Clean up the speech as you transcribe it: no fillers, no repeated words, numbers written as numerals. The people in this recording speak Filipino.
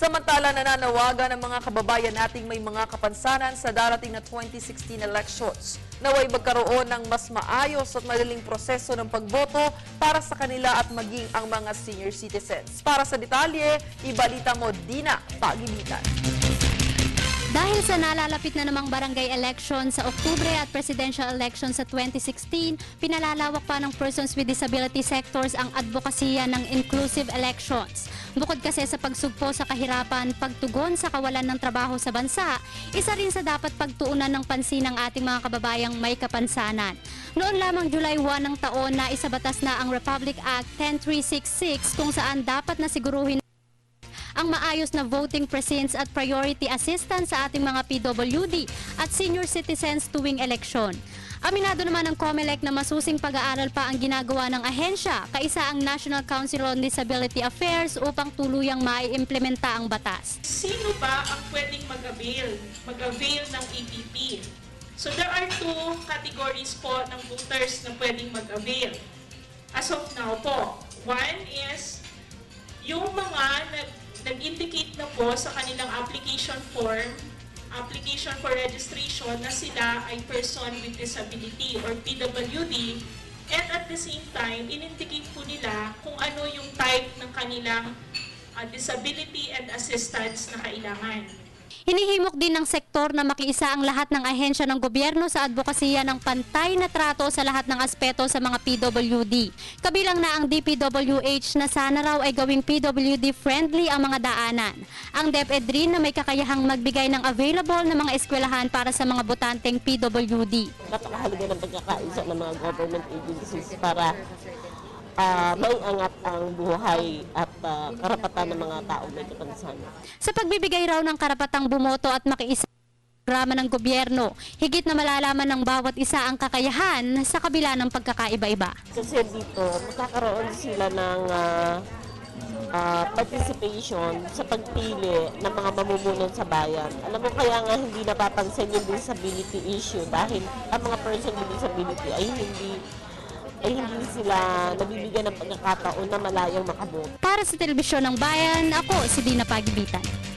Samantala, nananawagan ng mga kababayan nating may mga kapansanan sa darating na 2016 elections. Naway magkaroon ng mas maayos at madaling proseso ng pagboto para sa kanila at maging ang mga senior citizens. Para sa detalye, ibalita mo Dina Pagibitan. Dahil sa nalalapit na namang barangay election sa Oktubre at presidential election sa 2016, pinalalawak pa ng persons with disability sectors ang advokasya ng inclusive elections. Bukod kasi sa pagsugpo sa kahirapan, pagtugon sa kawalan ng trabaho sa bansa, isa rin sa dapat pagtuunan ng pansin ng ating mga kababayang may kapansanan. Noon lamang July 1 ng taon na isabatas na ang Republic Act 10366 kung saan dapat na siguruhin ang maayos na voting precincts at priority assistance sa ating mga PWD at senior citizens tuwing eleksyon. Aminado naman ng COMELEC na masusing pag-aaral pa ang ginagawa ng ahensya, kaisa ang National Council on Disability Affairs upang tuluyang maiimplementa ang batas. Sino ba ang pwedeng mag-avail ng APP? So there are two categories po ng voters na pwedeng mag-avail. As of now po, one is yung mga nag-indicate na po sa kanilang application for registration na sila ay person with disability or PWD, and at the same time, in-indicate po nila kung ano yung type ng kanilang disability and assistance na kailangan. Hinihimok din ng sektor na makiisa ang lahat ng ahensya ng gobyerno sa advokasya ng pantay na trato sa lahat ng aspeto sa mga PWD. Kabilang na ang DPWH na sana raw ay gawing PWD-friendly ang mga daanan. Ang DepEd rin na may kakayahang magbigay ng available na mga eskwelahan para sa mga botanteng PWD. Napakahalaga ng pagkakaisa ng mga government agencies para maiangat ang buhay at karapatan ng mga tao may kapansanan. Sa pagbibigay raw ng karapatang bumoto at makiisa sa programa ng gobyerno, higit na malalaman ng bawat isa ang kakayahan sa kabila ng pagkakaiba-iba. Kasi dito, magkakaroon sila ng participation sa pagpili ng mga mamumuno sa bayan. Alam mo, kaya nga hindi napapansin yung disability issue dahil ang mga person with disability ay hindi sila nabibigyan ng pagkakataon na malayang makaboto. Para sa Telebisyon ng Bayan, ako si Dina Pagibitan.